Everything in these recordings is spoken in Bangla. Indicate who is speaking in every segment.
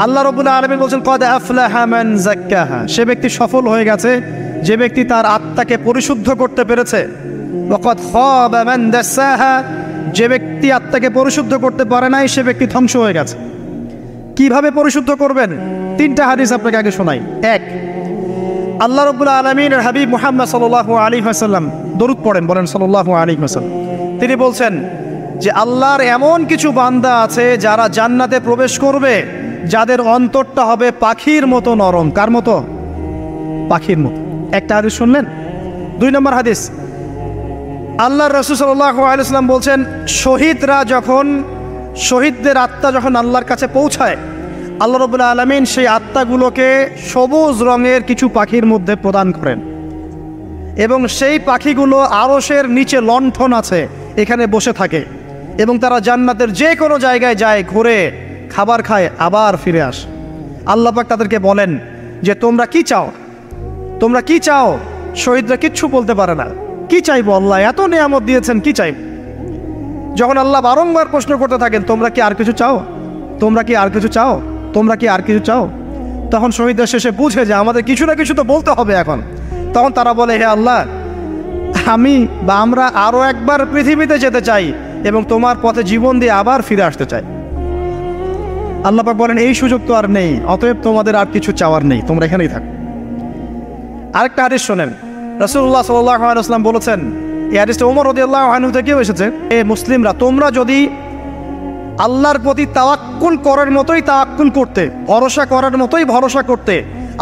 Speaker 1: আল্লাহ রাব্বুল আলামিন বলেন কদ আফলাহা মান যাক্কাহা, সে ব্যক্তি সফল হয়ে গেছে যে ব্যক্তি তার আত্মাকে পরিশুদ্ধ করতে পেরেছে। ওয়া কদ খাবা মান দাসাহা, যে ব্যক্তি আত্মাকে পরিশুদ্ধ করতে পারে নাই সে ব্যক্তি ধ্বংস হয়ে গেছে। কিভাবে পরিশুদ্ধ করবেন? তিনটা হাদিস আপনাকে আগে শোনাই। এক, আল্লাহ রাব্বুল আলামিনের হাবিব মুহাম্মদ সাল্লাল্লাহু আলাইহি ওয়াসাল্লাম দরুদ পড়েন, বলেন সাল্লাল্লাহু আলাইহি ওয়াসাল্লাম। তিনি বলছেন যে আল্লাহর এমন কিছু বান্দা আছে যারা জান্নাতে প্রবেশ করবে যাদের অন্তরটা হবে পাখির মতো নরম। কার মতো? পাখির মতো। একটা হাদিস শুনলেন। দুই নম্বর হাদিস, আল্লাহর রাসূল সাল্লাল্লাহু আলাইহি ওয়াসাল্লাম বলছেন শহীদদের আত্মা যখন আল্লাহর কাছে পৌঁছায়, আল্লাহ রাব্বুল আলামিন সেই আত্মাগুলোকে সবুজ রঙের কিছু পাখির মধ্যে প্রদান করেন এবং সেই পাখিগুলো আরশের নিচে লণ্ঠন আছে এখানে বসে থাকে এবং তারা জান্নাতের যে কোনো জায়গায় যায়, ঘুরে খাবার খায়, আবার ফিরে আসে। আল্লাহ পাক তাদেরকে বলেন যে তোমরা কি চাও, তোমরা কি চাও? শহীদরা কিচ্ছু বলতে পারে না। কি চাইবো? আল্লাহ এত নিয়ামত দিয়েছেন, কি চাইব? যখন আল্লাহ বারংবার প্রশ্ন করতে থাকেন তোমরা কি আর কিছু চাও, তোমরা কি আর কিছু চাও, তোমরা কি আর কিছু চাও, তখন শহীদরা শেষে বুঝে যে আমাদের কিছু না কিছু তো বলতে হবে এখন। তখন তারা বলে হে আল্লাহ, আমরা আরও একবার পৃথিবীতে যেতে চাই এবং তোমার পথে জীবন দিয়ে আবার ফিরে আসতে চাই। আল্লাহ পাক বলেন এই সুযোগ তো আর নেই, অতএব তোমাদের আর কিছু চাওয়ার নেই, তোমরা এখানেই থাকো। আরেকটা হাদিস শোনেন, রাসূলুল্লাহ সাল্লাল্লাহু আলাইহি ওয়াসাল্লাম বলেছেন, এই হাদিসটা ওমর রাদিয়াল্লাহু আনহু থেকেও এসেছে, এ মুসলিমরা তোমরা যদি আল্লাহর প্রতি তাওয়াক্কুল করার মতোই তাওয়াক্কুল করতে, ভরসা করার মতোই ভরসা করতে,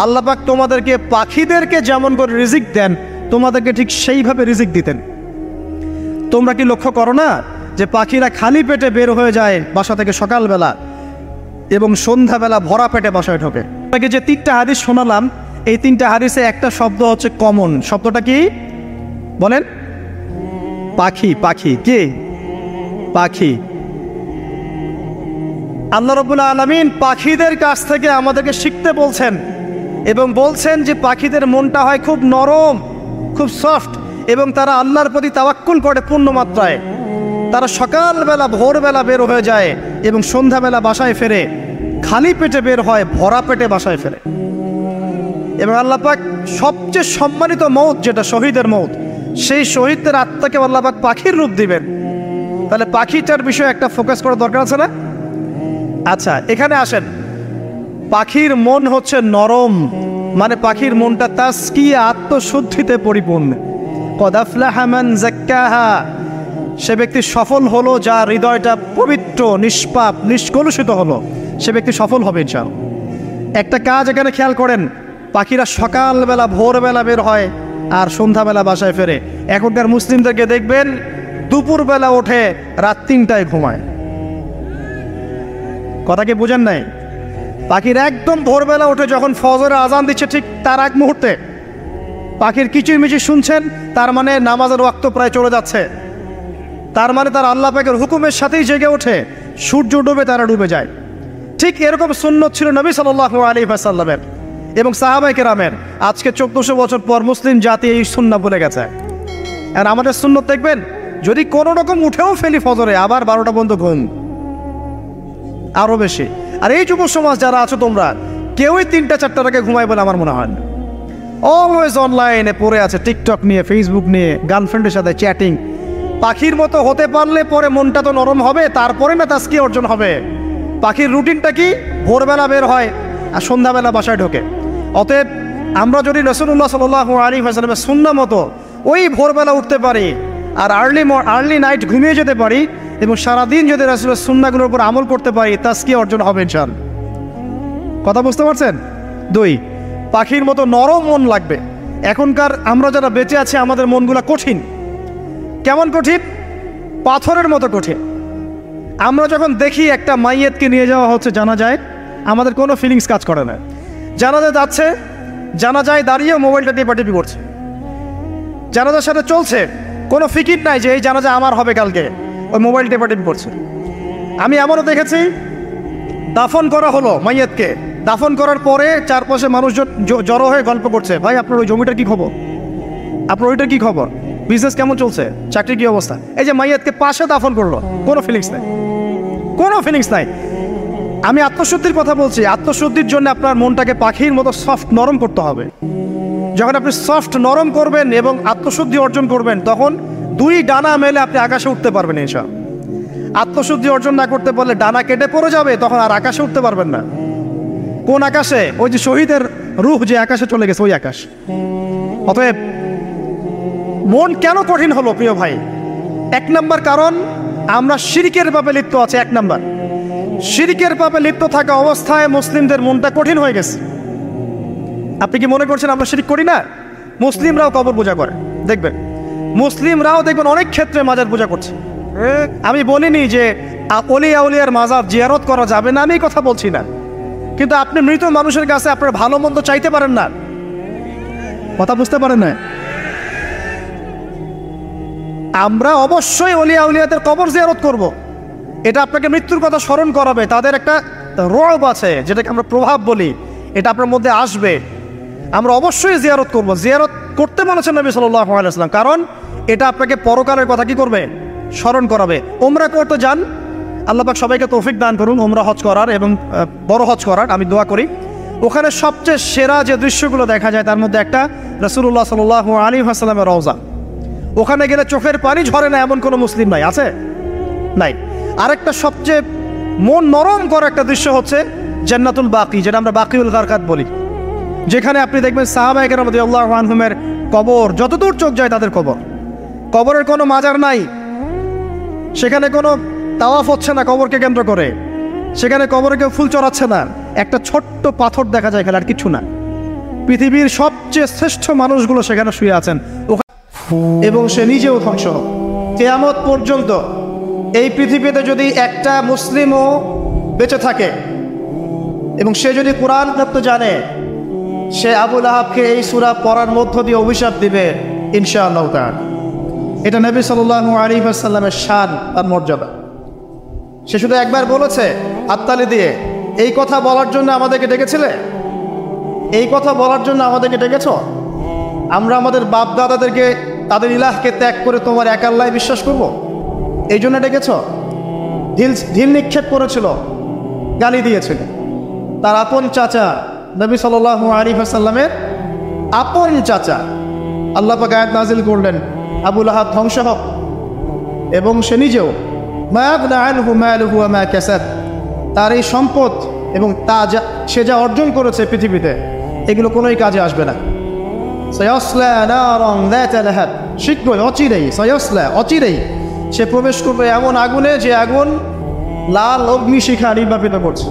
Speaker 1: আল্লাহ পাক তোমাদেরকে পাখিদেরকে যেমন করে রিজিক দেন তোমাদেরকে ঠিক সেইভাবে রিজিক দিতেন। তোমরা কি লক্ষ্য করো না যে পাখিরা খালি পেটে বের হয়ে যায় বাসা থেকে সকালবেলা এবং সন্ধ্যাবেলা ভরা পেটে বাসায় ঢোকে? আপনাকে যে তিনটা হাদিস শোনালাম এই তিনটা হাদিসে একটা শব্দ হচ্ছে কমন। শব্দটা কি বলেন? পাখি। পাখি কি? পাখি। আল্লাহ রাব্বুল আলামিন পাখিদের কাছ থেকে আমাদেরকে শিখতে বলছেন এবং বলছেন যে পাখিদের মনটা হয় খুব নরম, খুব সফট এবং তারা আল্লাহর প্রতি তাওয়াক্কুল করে পূর্ণ মাত্রায়। তারা সকালবেলা ভোরবেলা বের হয়ে যায় এবং সন্ধ্যাবেলা বাসায় ফেরে, খালি পেটে বের হয়, ভরা পেটে বাসায় ফেরে। এবং আল্লাহ পাক সবচেয়ে সম্মানিত মৌত যেটা শহীদের মৌত, সেই শহীদদের আত্মাকে আল্লাহ পাক পাখির রূপ দিবেন। তাহলে পাখিটার বিষয়ে একটা ফোকাস করার দরকার আছে না? আচ্ছা, এখানে আসেন। পাখির মন হচ্ছে নরম, মানে পাখির মনটা তাসকিয়া, আত্মশুদ্ধিতে পরিপূর্ণ। কদ আফলাহা মান যাক্কাহা, সে ব্যক্তি সফল হলো যার হৃদয়টা পবিত্র, নিষ্পাপ, নিষ্কলুষিত হলো, সে ব্যক্তি সফল হবে ইনশাআল্লাহ। একটা কাজ এখানে খেয়াল করেন, পাখিরা সকালবেলা ভোরবেলা বের হয় আর সন্ধ্যাবেলা বাসায় ফেরে। এখনকার মুসলিমদেরকে দেখবেন দুপুরবেলা ওঠে, রাত 3টায় ঘুমায়। কথা কি বুঝেন নাই? পাখির একদম ভোরবেলা ওঠে, যখন ফজরের আজান দিচ্ছে ঠিক তার এক মুহূর্তে পাখির কিচিরমিচির শুনছেন, তার মানে নামাজের ওয়াক্ত প্রায় চলে যাচ্ছে। তার মানে তার আল্লাহ পাকের হুকুমের সাথেই জেগে ওঠে, সূর্য ডুবে তারা ডুবে যায়। ঠিক এরকম সুন্নত ছিল নবী সাল্লাল্লাহু আলাইহি ওয়াসাল্লামের এবং সাহাবায়ে কেরামের। আজকে 1400 বছর পর মুসলিম জাতি এই সুন্নাহ ভুলে গেছে। আর আমাদের সুন্নত দেখবেন, যদি কোনো রকম উঠেও ফেলি ফজরে, আবার 12টা পর্যন্ত ঘুম, আরও বেশি। আর এই যুব সমাজ যারা আছো তোমরা কেউই 3টা-4টার আগে ঘুমায় বলে আমার মনে হয় না। অলওয়েজ অনলাইনে পড়ে আছে, টিকটক নিয়ে, ফেসবুক নিয়ে, গার্লফ্রেন্ডের সাথে চ্যাটিং। পাখির মতো হতে পারলে পরে মনটা তো নরম হবে, তারপরে না তাসকিয়া অর্জন হবে। পাখির রুটিনটা কি? ভোরবেলা বের হয় আর সন্ধ্যাবেলা বাসায় ঢোকে। অতএব আমরা যদি রাসূলুল্লাহ সাল্লাল্লাহু আলাইহি ওয়াসাল্লামের সুন্নাহ মতো ওই ভোরবেলা উঠতে পারি আর আর্লি নাইট ঘুমিয়ে যেতে পারি এবং সারাদিন যদি রাসূলের সুন্নাহগুলোর উপর আমল করতে পারি, তাসকিয়া অর্জন হবে ইনশাআল্লাহ। কথা বুঝতে পারছেন? 2, পাখির মতো নরম মন লাগবে। এখনকার আমরা যারা বেঁচে আছি আমাদের মনগুলা কঠিন। কেমন কঠিন? পাথরের মতো কঠিন। আমরা যখন দেখি একটা মাইয়েতকে নিয়ে যাওয়া হচ্ছে জানাজায়, আমাদের কোনো ফিলিংস কাজ করে না। জানাজা যাচ্ছে, জানাজায় দাঁড়িয়ে মোবাইলটা টিপাটিপি করছে। জানাজার সাথে চলছে, কোনো ফিকির নাই যে এই জানাজা আমার হবে কালকে, ওই মোবাইল টিপাটিপি করছে। আমি এমনও দেখেছি, দাফন করা হলো মাইয়েতকে, দাফন করার পরে চারপাশে মানুষজন জড়ো হয়ে গল্প করছে, ভাই আপনার ওই জমিটার কি খবর, আপনার ওইটার কি খবর, বিজনেস কেমন চলছে, চাকরির কি অবস্থা। এই যে মাইয়াতকে পাশে দাফন করলো, কোনো ফিলিংস নাই, কোনো ফিলিংস নাই। আমি আত্মশুদ্ধির কথা বলছি। আত্মশুদ্ধির জন্য আপনার মনটাকে পাখির মতো সফট নরম করতে হবে। যখন আপনি সফট নরম করবেন এবং আত্মশুদ্ধি অর্জন করবেন, তখন দুই ডানা মেলে আপনি আকাশে উঠতে পারবেন। এসব আত্মশুদ্ধি অর্জন না করতে পারলে ডানা কেটে পড়ে যাবে, তখন আর আকাশে উঠতে পারবেন না। কোন আকাশে? ওই যে শহীদের রূহ যে আকাশে চলে গেছে, ওই আকাশ। অতএব মন কেন কঠিন হলো প্রিয় ভাই? এক নম্বর কারণ, আমরা শিরকের পাপে লিপ্ত আছে। এক নম্বর, শিরকের পাপে লিপ্ত থাকা অবস্থায় মুসলিমদের মনটা কঠিন হয়ে গেছে। আপনি কি মনে করছেন আমরা শিরক করি না? মুসলিমরাও কবর পূজা করে, দেখবেন মুসলিমরাও দেখবেন অনেক ক্ষেত্রে মাজার পূজা করছে। আমি বলিনি যে অলিয়া উলিয়ার মাজার জিয়ারত করা যাবে না, আমি এই কথা বলছি না। কিন্তু আপনি মৃত মানুষের কাছে আপনার ভালো মন্দ চাইতে পারেন না। কথা বুঝতে পারেন না? আমরা অবশ্যই অলিয়া উলিয়াদের কবর জিয়ারত করব। এটা আপনাকে মৃত্যুর কথা স্মরণ করাবে। তাদের একটা রব আছে, যেটাকে আমরা প্রভাব বলি, এটা আপনার মধ্যে আসবে। আমরা অবশ্যই জিয়ারত করব। জিয়ারত করতে বলেছেন নবী সাল্লাল্লাহু আলাইহি ওয়াসাল্লাম, কারণ এটা আপনাকে পরকালের কথা কি করবে? স্মরণ করাবে। ওমরা করতে যান, আল্লাহ পাক সবাইকে তৌফিক দান করুন ওমরা হজ করার এবং বড় হজ করার, আমি দোয়া করি। ওখানে সবচেয়ে সেরা যে দৃশ্যগুলো দেখা যায় তার মধ্যে একটা রাসূলুল্লাহ সাল্লাল্লাহু আলাইহি ওয়াসাল্লামের রওজা। ওখানে গেলে চোখের পানি ঝরে না এমন কোনো মুসলিম নাই, আছে? নাই। আরেকটা সবচেয়ে মন নরম করা একটা দৃশ্য হচ্ছে জান্নাতুল বাকি, যেটা আমরা বাকিউল গারকাত বলি, যেখানে আপনি দেখবেন সাহাবায়ে কেরাম রাদিয়াল্লাহু আনহুমের কবর, যতদূর চোখ যায় তাদের কবর। কবরের কোনো মাজার নাই, সেখানে কোনো তাওয়াফ হচ্ছে না কবরকে কেন্দ্র করে, সেখানে কবরে কেউ ফুল চড়াচ্ছে না, একটা ছোট্ট পাথর দেখা যায় এখানে, আর কিছু না। পৃথিবীর সবচেয়ে শ্রেষ্ঠ মানুষগুলো সেখানে শুয়ে আছেন এবং সে নিজেও ধ্বংস। কিয়ামত পর্যন্ত এই পৃথিবীতে যদি একটা মুসলিমও বেঁচে থাকে এবং সে যদি কোরআন তত্ত্ব জানে, সে আবু লাহাবকে এই সূরা পড়ার মধ্য দিয়ে অভিশাপ দিবে ইনশাআল্লাহ তাআলা। এটা নবী সাল্লাল্লাহু আলাইহি ওয়াসাল্লামের শান আর মর্যাদা। সে শুধু একবার বলেছে হাততালি দিয়ে, এই কথা বলার জন্য আমাদেরকে ডেকেছিলে? এই কথা বলার জন্য আমাদেরকে ডেকেছ? আমরা আমাদের বাপ দাদাদেরকে, তাদের ইলাহকে ত্যাগ করে তোমার এক আল্লাহয় বিশ্বাস করব, এই জন্য ডেকেছ? ঢিল নিক্ষেপ করেছিল, গালি দিয়েছিল। তার আপন চাচা নবী সাল্লাল্লাহু আলাইহি ওয়াসাল্লামের আপন চাচা, আল্লাহ পাক আয়াত নাজিল করলেন আবু লাহাব ধ্বংস হোক, এবং সে নিজেও মা আগনা আনহু মালুহু ওয়া মা কাসাব, তার এই সম্পদ এবং সে যা অর্জন করেছে পৃথিবীতে, এগুলো কোনোই কাজে আসবে না। সায়াসলা নারান যাতা লাহাব, শীঘ্রই অচিরেই, সায়াসলা অচিরেই সে প্রবেশ করবে এমন আগুনে যে আগুন লাল অগ্নিশিখা নির্বাপিত করছে।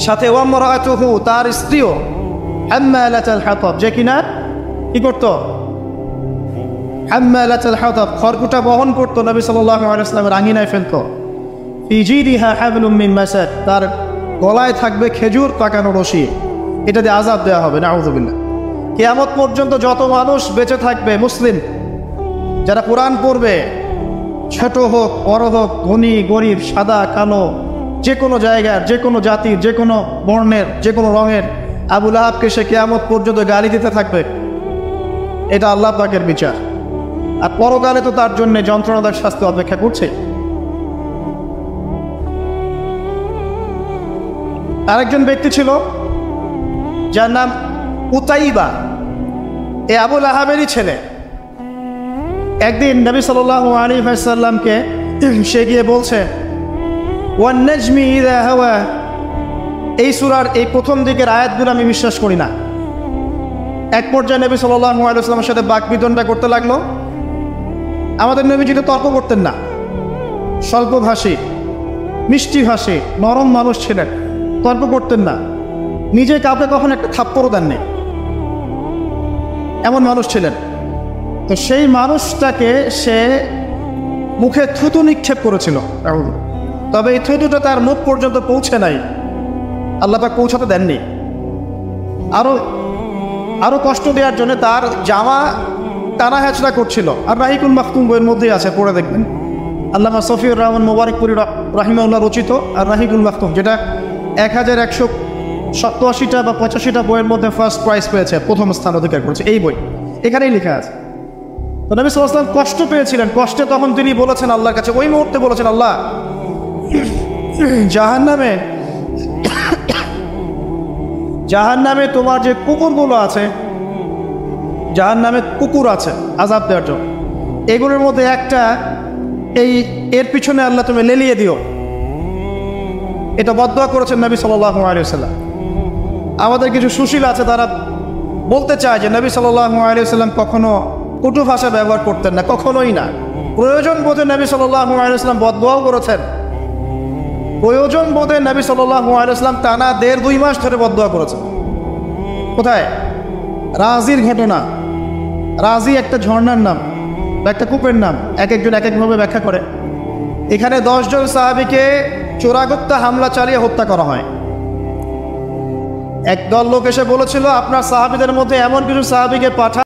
Speaker 1: সাথে ওয়ামরাতুহু, তার স্ত্রীও হাম্মালাতুল হাতাব, যে কিনা কি করত? হাম্মালাতুল হাতাব, খড়কুটা বহন করতো, নবী সাল্লাল্লাহু আলাইহি ওয়াসাল্লামের আঙিনায় ফেলতো। ফি জিদিহা হাবলুম মিন মাসাদ, তার গলায় থাকবে খেজুর পাকানো রশি, এটা দিয়ে আযাব দেওয়া হবে, নাউযুবিল্লাহ। কিয়ামত পর্যন্ত যত মানুষ বেঁচে থাকবে মুসলিম, যারা কোরআন পড়বে, ছোট হোক বড় হোক, ধনী গরিব, সাদা কালো, যে কোনো জায়গার, যে কোনো জাতির, যে কোনো বর্ণের, যে কোনো রঙের, আবু লাহাবকে সে কিয়ামত পর্যন্ত গালি দিতে থাকবে। এটা আল্লাহ পাকের বিচার। আর পরকালে তো তার জন্য যন্ত্রণাদায়ক শাস্তি অপেক্ষা করছে। আরেকজন ব্যক্তি ছিল যার নাম উতাইবা, এ আবু লাহাবেরই ছেলে। একদিন নবী সাল্লাল্লাহু আলাইহি ওয়াসাল্লামকে সে গিয়ে বলছে ওয়ান নাজমি ইযা হাওয়া, এই সূরার এই প্রথম দিকের আয়াতগুলো আমি বিশ্বাস করি না। এক পর্যায়ে নবী সাল্লাল্লাহু আলাইহি ওয়াসাল্লামের সাথে বাকবিতণ্ডা করতে লাগলো। আমাদের নবীজি তো তর্ক করতেন না, স্বল্পভাষী, মিষ্টিভাষী, নরম মানুষ ছিলেন, তর্ক করতেন না, নিজে কাউকে কখন একটা থাপ্পড়ও দেননি, এমন মানুষ ছিলেন। তো সেই মানুষটাকে সে মুখে থুতু নিক্ষেপ করেছিল, তবে এই থুতুটা তার মুখ পর্যন্ত পৌঁছে নাই, আল্লাহ পাক পৌঁছাতে দেননি। আরো কষ্ট দেওয়ার জন্য তার জামা টানা হেঁচড়া করছিল। আর রাহিকুল মাখতুম বইয়ের মধ্যেই আছে, পড়ে দেখবেন। আল্লামা সফিউর রহমান মোবারকপুরি রাহিমাহুল্লাহ রচিত আর রাহিকুল মাখতুম, যেটা 1187টা বা 85টা বইয়ের মধ্যে ফার্স্ট প্রাইজ পেয়েছে, প্রথম স্থান অধিকার করেছে এই বই, এখানেই লেখা আছে। তো নবী সাল্লাল্লাহু আলাইহি ওয়াসাল্লাম কষ্ট পেয়েছিলেন। কষ্টে তখন তিনি বলেছেন আল্লাহর কাছে, ওই মুহূর্তে বলেছেন, আল্লাহ জাহান্নামে জাহান্নামে তোমার যে কুকুরগুলো আছে, জাহান্নামে কুকুর আছে আযাব দেওয়ার জন্য, এগুলোর মধ্যে একটা এর পিছনে আল্লাহ তুমি লেলিয়ে দিও। এটা বদদোয়া করেছেন নবী সাল্লাল্লাহু আলাইহি ওয়াসাল্লাম। আমাদের কিছু সুশীল আছে, তারা বলতে চায় যে নবী সাল্লাল্লাহু আলাইহি ওয়াসাল্লাম কখনো কটু ভাষা ব্যবহার করতেন না, কখনোই না। প্রয়োজন বোধে নবী সাল্লাল্লাহু আলাইহি ওয়াসাল্লাম বদদোয়াও করেছেন। প্রয়োজন বোধে নবী সাল্লাল্লাহু আলাইহি ওয়াসাল্লাম টানা 1.5-2 মাস ধরে বদদোয়া করেছেন। কোথায়? রাজির ঘটনা। রাজি একটা ঝর্ণার নাম বা একটা কূপের নাম, এক একজন এক একভাবে ব্যাখ্যা করে। এখানে 10 জন সাহাবীকে চোরাগোপ্তা হামলা চালিয়ে হত্যা করা হয়। একদল লোক এসে বলেছিল আপনার সাহাবীদের মধ্যে এমন কিছু সাহাবীকে পাঠান